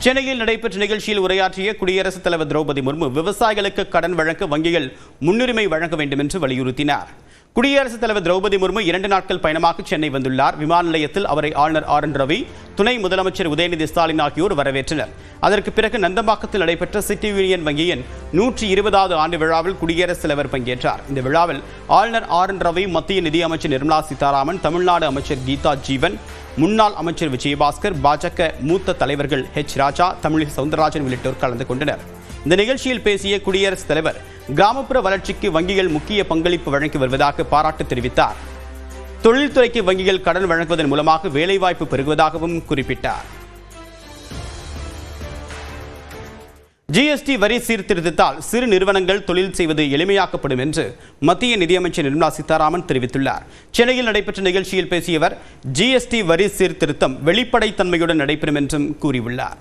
சென்னையில் நடைபெற்ற நிகழ்ச்சியில் உரையாற்றிய குடியரசுத் தலைவர் திரௌபதி முர்மு விவசாயிகளுக்கு கடன் வழங்க வங்கிகள் முன்னுரிமை வழங்க வேண்டும் என்று வலியுறுத்தினார். குடியரசுத் தலைவர் திரௌபதி முர்மு 2 நாட்கள் பயணமாக சென்னை வந்துள்ளார். விமான நிலையத்தில் அவரை ஆளுநர் RN ரவி, துணை முதலமைச்சர் உதயநிதி ஸ்டாலின் ஆகியோர் வரவேற்றனர். அதற்கு பிறகு நந்தம்பாக்கத்தில் நடைபெற்ற சிட்டி யூனியன் வங்கியின் 120வது ஆண்டு விழாவில் குடியரசுத் தலைவர் பங்கேற்றார். இந்த விழாவில் ஆளுநர் RN ரவி, மத்திய நிதியமைச்சர் நிர்மலா சீதாராமன், தமிழ்நாடு அமைச்சர் கீதா ஜீவன், முன்னாள் அமைச்சர் விஜயபாஸ்கர், பாஜக மூத்த தலைவர்கள் H ராஜா, தமிழிசை சவுந்தரராஜன் உள்ளிட்டோர் கலந்து கொண்டனர். இந்த நிகழ்ச்சியில் பேசிய குடியரசுத் தலைவர் கிராமப்புற வளர்ச்சிக்கு வங்கிகள் முக்கிய பங்களிப்பு வழங்கி வருவதாக பாராட்டு தெரிவித்தார். தொழில்துறைக்கு வங்கிகள் கடன் வழங்குவதன் மூலமாக வேலைவாய்ப்பு பெருகுவதாகவும் குறிப்பிட்டார். GST வரி சீர்திருத்தத்தால் சிறு நிறுவனங்கள் தொழில் செய்வது எளிமையாக்கப்படும் என்று மத்திய நிதியமைச்சர் நிர்மலா சீதாராமன் தெரிவித்துள்ளார். சென்னையில் நடைபெற்ற நிகழ்ச்சியில் பேசிய அவர் GST வரி சீர்திருத்தம் வெளிப்படைத்தன்மையுடன் நடைபெறும் என்றும் கூறியுள்ளார்.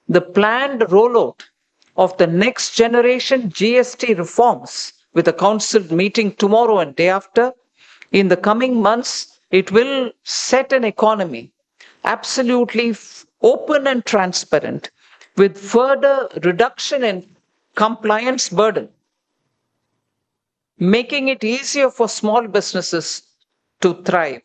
The planned rollout of the next generation GST reforms with a council meeting tomorrow and day after, in the coming months, it will set an economy absolutely open and transparent, with further reduction in compliance burden, making it easier for small businesses to thrive.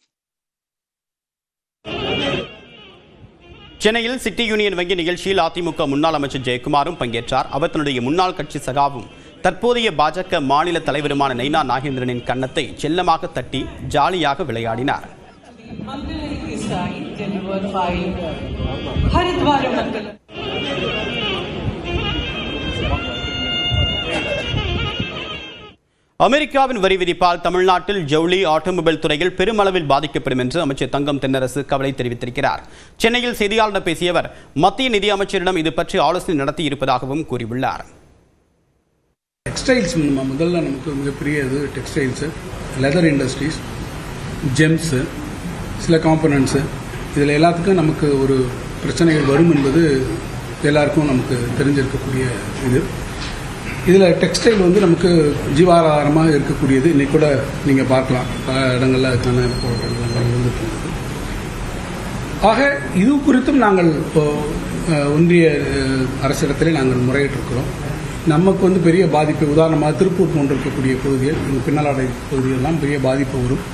சென்னையில் city union வங்கி நிகழ்ச்சியில் அதிமுக முன்னாள் அமைச்சர் ஜெயக்குமாரும் பங்கேற்றார். அவர் தன்னுடைய முன்னாள் கட்சி சகாவும் தற்போதைய பாஜக மாநில தலைவருமான நைனா நாகேந்திரனின் கன்னத்தை செல்லமாக தட்டி ஜாலியாக விளையாடினார். அமெரிக்காவின் வரி விதிப்பால் தமிழ்நாட்டில் ஜவுளி, ஆட்டோமொபைல் துறைகள் பெருமளவில் பாதிக்கப்படும் என்று அமைச்சர் தங்கம் தென்னரசு கவலை தெரிவித்திருக்கிறார். சென்னையில் செய்தியாளர்களிடம் பேசிய அவர் மத்திய நிதி அமைச்சரிடம் இது பற்றி ஆலோசனை நடத்தி இருப்பதாகவும் கூறியுள்ளார். டெக்ஸ்டைல்ஸ் முதல்ல நமக்கு மிகப்பெரிய இது டெக்ஸ்டைல்ஸ், லெதர் இண்டஸ்ட்ரீஸ், ஜெம்ஸ், சில காம்பனன்ட்ஸு, இதில் எல்லாத்துக்கும் நமக்கு ஒரு பிரச்சனைகள் வரும் என்பது எல்லாருக்கும் நமக்கு தெரிஞ்சிருக்கக்கூடிய இது. இதில் டெக்ஸ்டைல் நமக்கு ஜீவாதாரமாக இருக்கக்கூடியது. இன்னைக்கு கூட நீங்கள் பார்க்கலாம், பல இடங்களில் அதுக்கான போராட்டங்கள் வந்துட்டு. ஆக இது குறித்தும் நாங்கள் ஒன்றிய அரசிடத்திலே நாங்கள் முறையிட்டிருக்கிறோம். நமக்கு பெரிய பாதிப்பு, உதாரணமாக திருப்பூர் போன்று இருக்கக்கூடிய பகுதிகள், பின்னலாடை பகுதிகளெல்லாம் பெரிய பாதிப்பு வரும்.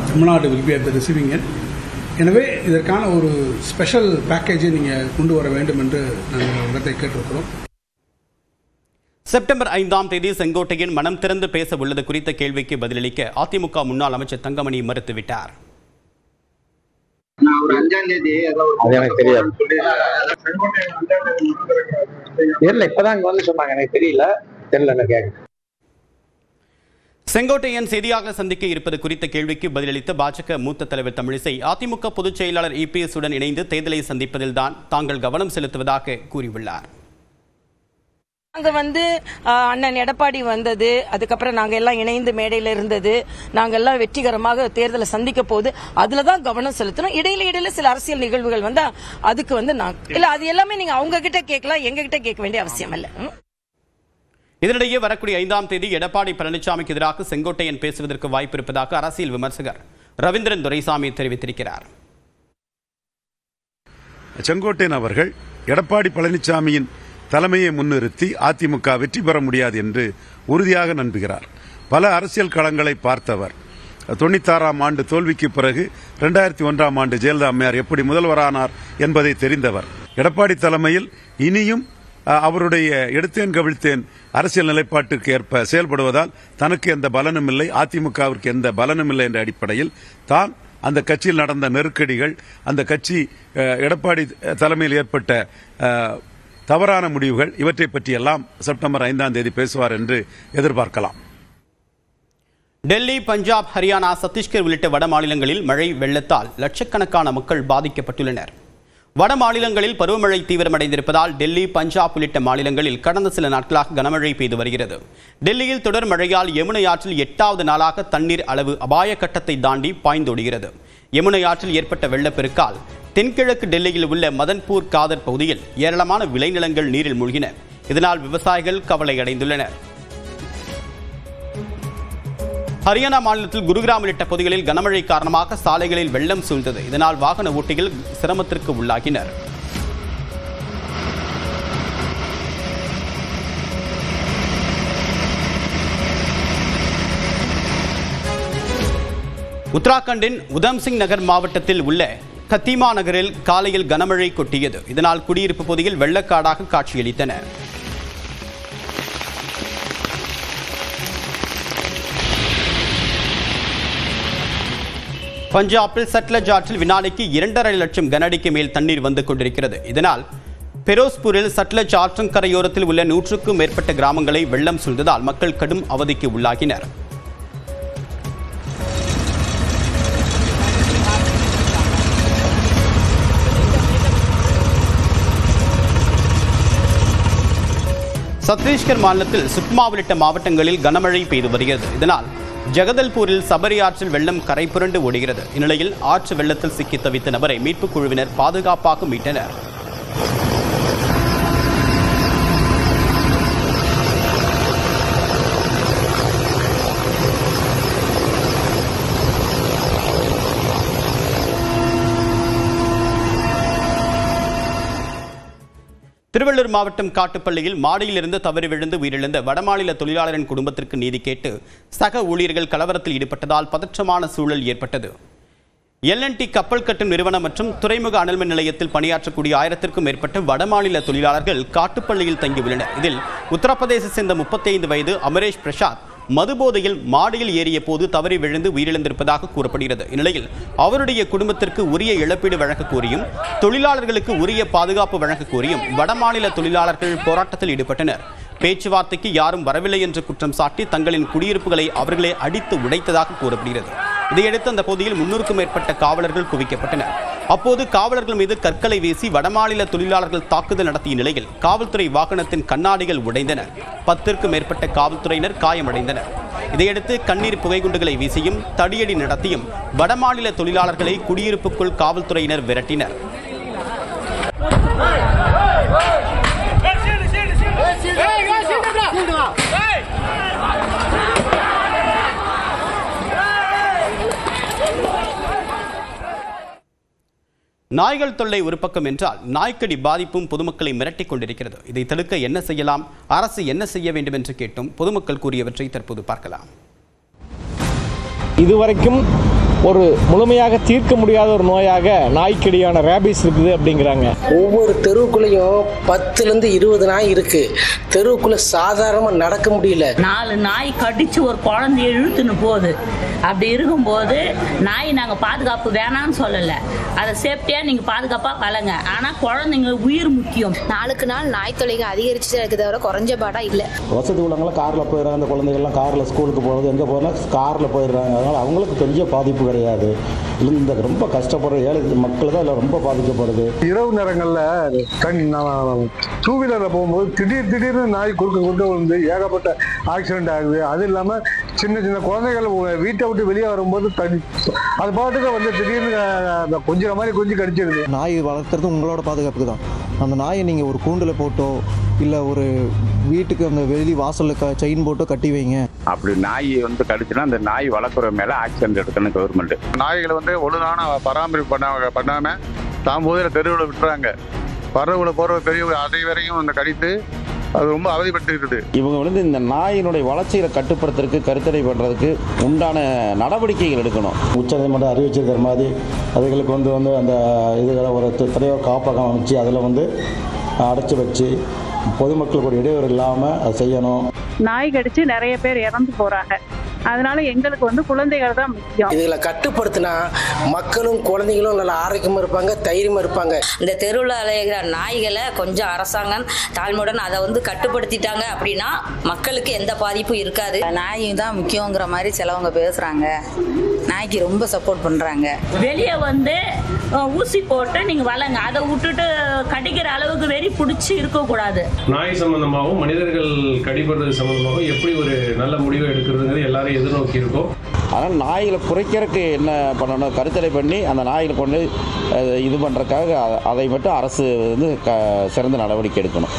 Tamil Nadu will be at the receiving end. எனவே இதற்கான ஒரு ஸ்பெஷல் பேக்கேஜை நீங்கள் கொண்டு வர வேண்டும் என்று நாங்கள் இடத்தை கேட்டிருக்கிறோம். செப்டம்பர் 5ஆம் தேதி செங்கோட்டையின் மனம் திறந்து பேச உள்ளது குறித்த கேள்விக்கு பதிலளிக்க அதிமுக முன்னாள் அமைச்சர் தங்கமணி மறுத்துவிட்டார். செங்கோட்டையன் செய்தியாளர் சந்திக்க இருப்பது குறித்த கேள்விக்கு பதிலளித்த பாஜக மூத்த தலைவர் தமிழிசை, அதிமுக பொதுச் செயலாளர் EPS உடன் இணைந்து தேர்தலை சந்திப்பதில் தான் தாங்கள் கவனம் செலுத்துவதாக கூறியுள்ளார். நாங்க அண்ணன் எடப்பாடி வந்தது, அதுக்கப்புறம் நாங்க எல்லாம் இணைந்து மேடையில இருந்தது, நாங்க எல்லாம் வெற்றிகரமாக தேர்தலை சந்திக்க போது அதுலதான் கவனம் செலுத்தணும். இடையில சில அரசியல் நிகழ்வுகள் வந்தா அதுக்கு இல்ல, அது எல்லாமே நீங்க அவங்க கிட்ட கேட்கலாம், எங்க கிட்ட கேட்க வேண்டிய அவசியம் இல்ல. இதனிடையே வரக்கூடிய 5ஆம் தேதி எடப்பாடி பழனிசாமிக்கு எதிராக செங்கோட்டையன் பேசுவதற்கு வாய்ப்பு இருப்பதாக அரசியல் விமர்சகர் ரவீந்திரன் துரைசாமி தெரிவித்திருக்கிறார். செங்கோட்டையன் அவர்கள் எடப்பாடி பழனிசாமியின் தலைமையை முன்னிறுத்தி அதிமுக வெற்றி பெற முடியாது என்று உறுதியாக நம்புகிறார். பல அரசியல் களங்களை பார்த்தவர். 96ஆம் ஆண்டு தோல்விக்கு பிறகு 2001ஆம் ஆண்டு ஜெயலலிதா அம்மையார் எப்படி முதல்வரானார் என்பதை தெரிந்தவர். எடப்பாடி தலைமையில் இனியும் அவருடைய எடுத்தேன் கவிழ்த்தேன் அரசியல் நிலைப்பாட்டிற்கு ஏற்ப செயல்படுவதால் தனக்கு எந்த பலனும் இல்லை, அதிமுகவிற்கு எந்த பலனும் இல்லை என்ற அடிப்படையில் தான் அந்த கட்சியில் நடந்த நெருக்கடிகள், அந்த கட்சி எடப்பாடி தலைமையில் ஏற்பட்ட தவறான முடிவுகள், இவற்றை பற்றியெல்லாம் செப்டம்பர் 5ஆம் தேதி பேசுவார் என்று எதிர்பார்க்கலாம். டெல்லி, பஞ்சாப், ஹரியானா, சத்தீஸ்கர் உள்ளிட்ட வட மாநிலங்களில் மழை வெள்ளத்தால் லட்சக்கணக்கான மக்கள் பாதிக்கப்பட்டுள்ளனர். வட மாநிலங்களில் பருவமழை தீவிரமடைந்திருப்பதால் டெல்லி, பஞ்சாப் உள்ளிட்ட மாநிலங்களில் கடந்த சில நாட்களாக கனமழை பெய்து வருகிறது. டெல்லியில் தொடர் மழையால் யமுனை ஆற்றில் 8வது நாளாக தண்ணீர் அளவு அபாய கட்டத்தை தாண்டி பாய்ந்தோடுகிறது. யமுனை ஆற்றில் ஏற்பட்ட வெள்ளப்பெருக்கால் தென்கிழக்கு டெல்லியில் உள்ள மதன்பூர் காதர் பகுதியில் ஏராளமான விளைநிலங்கள் நீரில் மூழ்கின. இதனால் விவசாயிகள் கவலையடைந்துள்ளனர். ஹரியானா மாநிலத்தில் குருகிராம் உள்ளிட்ட பகுதிகளில் கனமழை காரணமாக சாலைகளில் வெள்ளம் சூழ்ந்தது. இதனால் வாகன ஓட்டிகள் சிரமத்திற்கு உள்ளாகினர். உத்தராகண்டின் உதம்சிங் நகர் மாவட்டத்தில் உள்ள கத்திமா நகரில் காலையில் கனமழை கொட்டியது. இதனால் குடியிருப்பு பகுதியில் வெள்ளக்காடாக காட்சியளித்தன. பஞ்சாபில் சட்லஜ் ஆற்றில் வினாடிக்கு 2.5 லட்சம் கனஅடிக்கு மேல் தண்ணீர் வந்து கொண்டிருக்கிறது. இதனால் பெரோஸ்பூரில் சட்லஜ் ஆற்றங்கரையோரத்தில் உள்ள 100க்கும் மேற்பட்ட கிராமங்களை வெள்ளம் சூழ்ந்ததால் மக்கள் கடும் அவதிக்கு உள்ளாகினர். சத்தீஸ்கர் மாநிலத்தில் சுக்மா உள்ளிட்ட மாவட்டங்களில் கனமழை பெய்து வருகிறது. இதனால் ஜகதல்பூரில் சபரி ஆற்றில் வெள்ளம் கரை புரண்டு ஓடுகிறது. இந்நிலையில் ஆற்று வெள்ளத்தில் சிக்கி தவித்த நபரை மீட்புக் குழுவினர் பாதுகாப்பாக மீட்டனர். திருவள்ளூர் மாவட்டம் காட்டுப்பள்ளியில் மாடியிலிருந்து தவறி விழுந்து உயிரிழந்த வடமாநில தொழிலாளரின் குடும்பத்திற்கு நீதி கேட்டு சக ஊழியர்கள் கலவரத்தில் ஈடுபட்டதால் பதற்றமான சூழல் ஏற்பட்டது. L&T கப்பல் கட்டும் நிறுவனம் மற்றும் துறைமுக அனல்மின் நிலையத்தில் பணியாற்றக்கூடிய 1000க்கும் மேற்பட்ட வடமாநில தொழிலாளர்கள் காட்டுப்பள்ளியில் தங்கியுள்ளனர். இதில் உத்தரப்பிரதேச சேர்ந்த 35 வயது அமரேஷ் பிரசாத் மதுபோதையில் மாடியில் ஏறிய போது தவறி விழுந்து உயிரிழந்திருப்பதாக கூறப்படுகிறது. இந்நிலையில் அவருடைய குடும்பத்திற்கு உரிய இழப்பீடு வழங்க கோரியும் தொழிலாளர்களுக்கு உரிய பாதுகாப்பு வழங்க கோரியும் வடமாநில தொழிலாளர்கள் போராட்டத்தில் ஈடுபட்டனர். பேச்சுவார்த்தைக்கு யாரும் வரவில்லை என்று குற்றம் சாட்டி தங்களின் குடியிருப்புகளை அவர்களே அடித்து உடைத்ததாக கூறப்படுகிறது. இதையடுத்து அந்த பகுதியில் 300க்கும் மேற்பட்ட காவலர்கள் குவிக்கப்பட்டனர். அப்போது காவலர்கள் மீது கற்களை வீசி வடமாநில தொழிலாளர்கள் தாக்குதல் நடத்திய நிலையில் காவல்துறை வாகனத்தின் கண்ணாடிகள் உடைந்தன. 10க்கும் மேற்பட்ட காவல்துறையினர் காயமடைந்தனர். இதையடுத்து கண்ணீர் புகைகுண்டுகளை வீசியும் தடியடி நடத்தியும் வடமாநில தொழிலாளர்களை குடியிருப்புக்குள் காவல்துறையினர் விரட்டினர். நாய்கள் தொல்லை ஒரு பக்கம் என்றால் நாய்க்கடி பாதிப்பும் பொதுமக்களை மிரட்டிக் கொண்டிருக்கிறது. இதை தடுக்க என்ன செய்யலாம், அரசு என்ன செய்ய வேண்டும் என்று கேட்டும் பொதுமக்கள் கூறியவற்றை தற்போது பார்க்கலாம். இதுவரைக்கும் ஒரு முழுமையாக தீர்க்க முடியாத ஒரு நோயாக நாய்க்கடியான ரேபிஸ் இருக்குது அப்படிங்கிறாங்க. ஒவ்வொரு தெருவுக்குள்ளேயும் 10லேருந்து 20 நாய் இருக்கு. தெருவுக்குள்ள சாதாரணமாக நடக்க முடியல. 4 நாய் கடிச்சு ஒரு குழந்தைய இழுத்துன்னு போகுது. அப்படி இருக்கும்போது நாய் நாங்கள் பாதுகாப்பு வேணான்னு சொல்லலை, அதை சேஃப்டியாக நீங்கள் பாதுகாப்பாக வளங்க. ஆனால் குழந்தைங்க உயிர் முக்கியம். நாளுக்கு நாள் நாய் தொல்லைகள் அதிகரிச்சுட்டு இருக்குது, தவிர குறைஞ்ச பாடா இல்லை. வசதி உள்ளவங்களாம் காரில் போயிடுறாங்க. அந்த குழந்தைகள்லாம் காரில் ஸ்கூலுக்கு போகிறது, எங்கே போனால் காரில் போயிடுறாங்க. அதனால் அவங்களுக்கு கொஞ்சம் பாதிப்பு கிடையாது. இந்த ரொம்ப கஷ்டப்படுற ஏழை மக்கள் தான் இதில் ரொம்ப பாதிக்கப்படுது. இரவு நேரங்களில் டூ வீலரில் போகும்போது திடீர்னு நாய் குறுக்க வந்து ஏகப்பட்ட ஆக்சிடென்ட் ஆகுது. அது இல்லாமல் சின்ன சின்ன குழந்தைகள் வீட்டை விட்டு வெளியே வரும்போது அது பாட்டுக்கு வந்து திடீர்னு கொஞ்சம் மாதிரி கொஞ்சம் கடிச்சிருது. நாய் வளர்க்குறது உங்களோட பாதுகாப்புக்கு தான். அந்த நாயை நீங்கள் ஒரு கூண்டில் போட்டோ இல்லை ஒரு வீட்டுக்கு அந்த வெளி வாசலில் செயின் போட்டோ கட்டி வைங்க. அப்படி நாய் வந்து கடிச்சுன்னா அந்த நாய் வளர்க்குற மேலே ஆக்ஷன் எடுக்கணும் கவர்மெண்ட். நாய்களை வந்து ஒழுங்கான பராமரிப்பு பண்ணாமல் தாம்போதில் தெருவில் விட்டுறாங்க. பறவைகளை போகிற பெரிய அதை வரையும் அந்த கடித்து அது ரொம்ப அவதிப்பட்டு இருக்குது. இவங்க வந்து இந்த நாயினுடைய வளர்ச்சிகளை கட்டுப்படுத்துறதுக்கு, கருத்தடை பண்ணுறதுக்கு உண்டான நடவடிக்கைகள் எடுக்கணும். உச்சநீதிமன்றம் அறிவிச்சிருக்கிற மாதிரி அதுகளுக்கு வந்து அந்த இதுகளை ஒரு தலைவர் காப்பகம் அமைச்சு அதில் வந்து அடைச்சி வச்சு பொதுமக்களுக்கு ஒரு இடையூறு இல்லாமல் அதை செய்யணும். நாய் கடிச்சு நிறைய பேர் இறந்து போகிறாங்க. அதனால எங்களுக்கு வந்து குழந்தைகள் தான் முக்கியம். இதுகளை கட்டுப்படுத்தினா மக்களும் குழந்தைகளும் நல்லா ஆரோக்கியமாக இருப்பாங்க, தைரியமாக இருப்பாங்க. இந்த தெருவில் அலைகிற நாய்களை கொஞ்சம் அரசாங்கம் தாழ்மையுடன் அதை வந்து கட்டுப்படுத்திட்டாங்க அப்படின்னா மக்களுக்கு எந்த பாதிப்பும் இருக்காது. நாய் தான் முக்கியங்கிற மாதிரி சிலவங்க பேசுறாங்க. நாய்க்கு ரொம்ப சப்போர்ட் பண்றாங்க. வெளியே வந்து ஊசி போட்டு நீங்க வளங்க, அதை விட்டுட்டு கடிக்கிற அளவுக்கு வெறி பிடிச்சி இருக்கக்கூடாது. நாய் சம்பந்தமாகவும் மனிதர்கள் கடிபடுறது சம்பந்தமாகவும் எப்படி ஒரு நல்ல முடிவை எடுக்கிறதுங்கிறது எல்லாரும் எதிர்நோக்கி இருக்கோம். ஆனால் நாய்களை குறைக்கிறதுக்கு என்ன பண்ணணும், கருத்தடை பண்ணி அந்த நாய்களை கொண்டு இது பண்ணுறதுக்காக அதை மட்டும் அரசு வந்து சிறந்த நடவடிக்கை எடுக்கணும்.